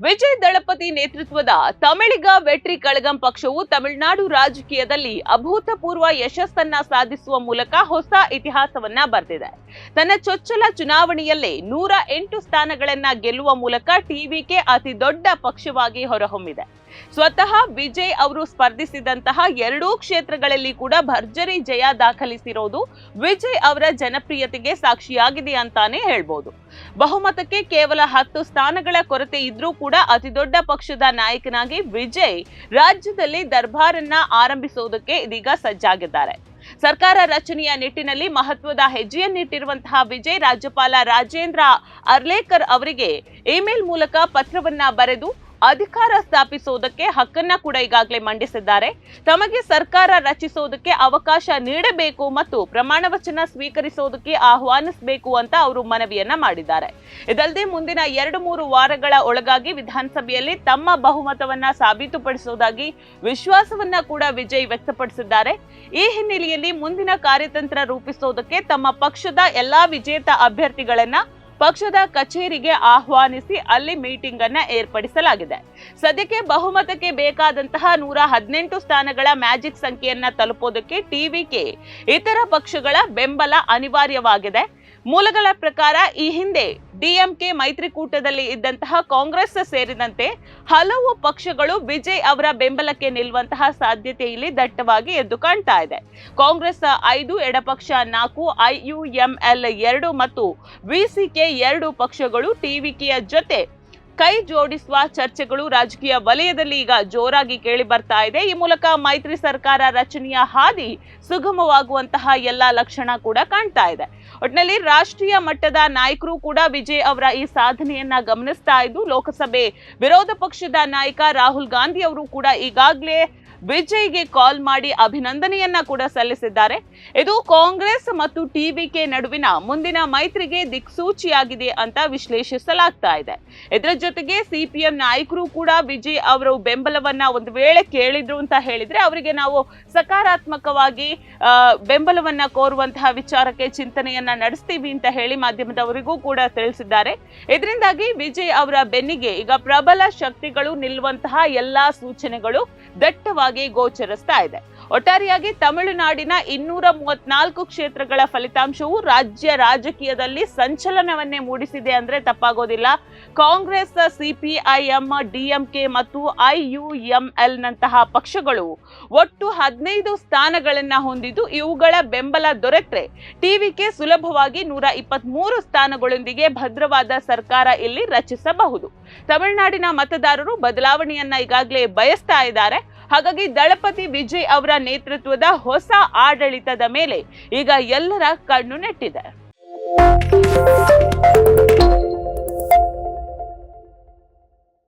ವಿಜಯ್ ದಳಪತಿ ನೇತೃತ್ವದ ತಮಿಳಿಗ ವೆಟ್ರಿ ಕಳಗಂ ಪಕ್ಷವು ತಮಿಳುನಾಡು ರಾಜಕೀಯದಲ್ಲಿ ಅಭೂತಪೂರ್ವ ಯಶಸ್ಸನ್ನ ಸಾಧಿಸುವ ಮೂಲಕ ಹೊಸ ಇತಿಹಾಸವನ್ನ ಬರೆದಿದೆ. ತನ್ನ ಚೊಚ್ಚಲ ಚುನಾವಣೆಯಲ್ಲೇ 108 ಸ್ಥಾನಗಳನ್ನ ಗೆಲ್ಲುವ ಮೂಲಕ ಟಿವಿಕೆ ಅತಿ ದೊಡ್ಡ ಪಕ್ಷವಾಗಿ ಹೊರಹೊಮ್ಮಿದೆ. ಸ್ವತಃ ವಿಜಯ್ ಅವರು ಸ್ಪರ್ಧಿಸಿದಂತಹ 2 ಕ್ಷೇತ್ರಗಳಲ್ಲಿ ಕೂಡ ಭರ್ಜರಿ ಜಯ ದಾಖಲಿಸಿರೋದು ವಿಜಯ್ ಅವರ ಜನಪ್ರಿಯತೆಗೆ ಸಾಕ್ಷಿಯಾಗಿದೆ ಅಂತಾನೆ ಹೇಳ್ಬೋದು. ಬಹುಮತಕ್ಕೆ ಕೇವಲ 10 ಸ್ಥಾನಗಳ ಕೊರತೆ ಇದ್ರೂ ಕೂಡ ಅತಿದೊಡ್ಡ ಪಕ್ಷದ ನಾಯಕನಾಗಿ ವಿಜಯ್ ರಾಜ್ಯದಲ್ಲಿ ದರ್ಬಾರನ್ನ ಆರಂಭಿಸುವುದಕ್ಕೆ ಇದೀಗ ಸಜ್ಜಾಗಿದ್ದಾರೆ. ಸರ್ಕಾರ ರಚನೆಯ ನಿಟ್ಟಿನಲ್ಲಿ ಮಹತ್ವದ ಹೆಜ್ಜೆಯನ್ನಿಟ್ಟಿರುವಂತಹ ವಿಜಯ್ ರಾಜ್ಯಪಾಲ ರಾಜೇಂದ್ರ ಅರ್ಲೇಕರ್ ಅವರಿಗೆ ಇಮೇಲ್ ಮೂಲಕ ಪತ್ರವನ್ನ ಬರೆದು ಅಧಿಕಾರ ಸ್ಥಾಪಿಸುವುದಕ್ಕೆ ಹಕ್ಕನ್ನ ಕೂಡ ಈಗಾಗಲೇ ಮಂಡಿಸಿದ್ದಾರೆ. ತಮಗೆ ಸರ್ಕಾರ ರಚಿಸುವುದಕ್ಕೆ ಅವಕಾಶ ನೀಡಬೇಕು ಮತ್ತು ಪ್ರಮಾಣ ವಚನ ಸ್ವೀಕರಿಸುವುದಕ್ಕೆ ಆಹ್ವಾನಿಸಬೇಕು ಅಂತ ಅವರು ಮನವಿಯನ್ನ ಮಾಡಿದ್ದಾರೆ. ಇದಲ್ಲದೆ ಮುಂದಿನ 2-3 ವಾರಗಳ ಒಳಗಾಗಿ ವಿಧಾನಸಭೆಯಲ್ಲಿ ತಮ್ಮ ಬಹುಮತವನ್ನ ಸಾಬೀತುಪಡಿಸುವುದಾಗಿ ವಿಶ್ವಾಸವನ್ನ ಕೂಡ ವಿಜಯ್ ವ್ಯಕ್ತಪಡಿಸಿದ್ದಾರೆ. ಈ ಹಿನ್ನೆಲೆಯಲ್ಲಿ ಮುಂದಿನ ಕಾರ್ಯತಂತ್ರ ರೂಪಿಸುವುದಕ್ಕೆ ತಮ್ಮ ಪಕ್ಷದ ಎಲ್ಲಾ ವಿಜೇತ ಅಭ್ಯರ್ಥಿಗಳನ್ನ ಪಕ್ಷದ ಕಚೇರಿಗೆ ಆಹ್ವಾನಿಸಿ ಅಲ್ಲಿ ಮೀಟಿಂಗ್ ಅನ್ನ ಏರ್ಪಡಿಸಲಾಗಿದೆ. ಸದ್ಯಕ್ಕೆ ಬಹುಮತಕ್ಕೆ ಬೇಕಾದಂತಹ 118 ಸ್ಥಾನಗಳ ಮ್ಯಾಜಿಕ್ ಸಂಖ್ಯೆಯನ್ನ ತಲುಪೋದಕ್ಕೆ ಟಿವಿಕೆ ಇತರ ಪಕ್ಷಗಳ ಬೆಂಬಲ ಅನಿವಾರ್ಯವಾಗಿದೆ. ಮೂಲಗಳ ಪ್ರಕಾರ ಈ ಹಿಂದೆ ಡಿಎಂಕೆ ಮೈತ್ರಿಕೂಟದಲ್ಲಿ ಇದ್ದಂತಹ ಕಾಂಗ್ರೆಸ್ ಸೇರಿದಂತೆ ಹಲವು ಪಕ್ಷಗಳು ವಿಜಯ್ ಅವರ ಬೆಂಬಲಕ್ಕೆ ನಿಲ್ಲುವಂತಹ ಸಾಧ್ಯತೆ ಇಲ್ಲಿ ದಟ್ಟವಾಗಿ ಎದ್ದು ಕಾಣ್ತಾ ಇದೆ. ಕಾಂಗ್ರೆಸ್ 5, ಎಡಪಕ್ಷ 4, ಐಯುಎಂಎಲ್ 2 ಮತ್ತು ವಿಸಿಕೆ 2 ಪಕ್ಷಗಳು ಟಿವಿಕೆಯ ಜೊತೆ ಕೈ ಜೋಡಿಸುವ ಚರ್ಚೆಗಳು ರಾಜಕೀಯ ವಲಯದಲ್ಲಿ ಈಗ ಜೋರಾಗಿ ಕೇಳಿ ಬರ್ತಾ ಇದೆ. ಈ ಮೂಲಕ ಮೈತ್ರಿ ಸರ್ಕಾರ ರಚನೆಯ ಹಾದಿ ಸುಗಮವಾಗುವಂತಹ ಎಲ್ಲಾ ಲಕ್ಷಣ ಕೂಡ ಕಾಣ್ತಾ ಇದೆ. ಒಟ್ಟಿನಲ್ಲಿ ರಾಷ್ಟ್ರೀಯ ಮಟ್ಟದ ನಾಯಕರು ಕೂಡ ವಿಜಯ್ ಅವರ ಈ ಸಾಧನೆಯನ್ನ ಗಮನಿಸ್ತಾ ಇದ್ದು, ಲೋಕಸಭೆ ವಿರೋಧ ಪಕ್ಷದ ನಾಯಕ ರಾಹುಲ್ ಗಾಂಧಿ ಅವರು ಕೂಡ ಈಗಾಗಲೇ ವಿಜಯ್ಗೆ ಕಾಲ್ ಮಾಡಿ ಅಭಿನಂದನೆಯನ್ನ ಕೂಡ ಸಲ್ಲಿಸಿದ್ದಾರೆ. ಇದು ಕಾಂಗ್ರೆಸ್ ಮತ್ತು ಟಿವಿಕೆ ನಡುವಿನ ಮುಂದಿನ ಮೈತ್ರಿಗೆ ದಿಕ್ಸೂಚಿಯಾಗಿದೆ ಅಂತ ವಿಶ್ಲೇಷಿಸಲಾಗ್ತಾ ಇದೆ. ಇದರ ಜೊತೆಗೆ ಸಿಪಿಎಂ ನಾಯಕರು ಕೂಡ ವಿಜಯ್ ಅವರು ಬೆಂಬಲವನ್ನ ಒಂದು ವೇಳೆ ಕೇಳಿದ್ರು ಅಂತ ಹೇಳಿದ್ರೆ ಅವರಿಗೆ ನಾವು ಸಕಾರಾತ್ಮಕವಾಗಿ ಬೆಂಬಲವನ್ನ ಕೋರುವಂತಹ ವಿಚಾರಕ್ಕೆ ಚಿಂತನೆಯನ್ನ ನಡೆಸ್ತೀವಿ ಅಂತ ಹೇಳಿ ಮಾಧ್ಯಮದವರಿಗೂ ಕೂಡ ತಿಳಿಸಿದ್ದಾರೆ. ಇದರಿಂದಾಗಿ ವಿಜಯ್ ಅವರ ಬೆನ್ನಿಗೆ ಈಗ ಪ್ರಬಲ ಶಕ್ತಿಗಳು ನಿಲ್ಲುವಂತಹ ಎಲ್ಲಾ ಸೂಚನೆಗಳು ದಟ್ಟವಾಗಿ ಗೋಚರಿಸ್ತಾ ಇದೆ. ಒಟ್ಟಾರೆಯಾಗಿ ತಮಿಳುನಾಡಿನ 234 ಕ್ಷೇತ್ರಗಳ ಫಲಿತಾಂಶವು ರಾಜ್ಯ ರಾಜಕೀಯದಲ್ಲಿ ಸಂಚಲನವನ್ನೇ ಮೂಡಿಸಿದೆ ಅಂದ್ರೆ ತಪ್ಪಾಗೋದಿಲ್ಲ. ಕಾಂಗ್ರೆಸ್, ಸಿಪಿಐಎಂ, ಡಿಎಂಕೆ ಮತ್ತು ಐಯುಎಂಎಲ್ ನಂತಹ ಪಕ್ಷಗಳು ಒಟ್ಟು 15 ಸ್ಥಾನಗಳನ್ನ ಹೊಂದಿದ್ದು, ಇವುಗಳ ಬೆಂಬಲ ದೊರೆತರೆ ಟಿವಿಕೆ ಸುಲಭವಾಗಿ 123 ಸ್ಥಾನಗಳೊಂದಿಗೆ ಭದ್ರವಾದ ಸರ್ಕಾರ ಇಲ್ಲಿ ರಚಿಸಬಹುದು. ತಮಿಳುನಾಡಿನ ಮತದಾರರು ಬದಲಾವಣೆಯನ್ನ ಈಗಾಗಲೇ ಬಯಸ್ತಾ ಇದ್ದಾರೆ. ಹಾಗಾಗಿ ದಳಪತಿ ವಿಜಯ್ ಅವರ ನೇತೃತ್ವದ ಹೊಸ ಆಡಳಿತದ ಮೇಲೆ ಈಗ ಎಲ್ಲರ ಕಣ್ಣು ನೆಟ್ಟಿದೆ.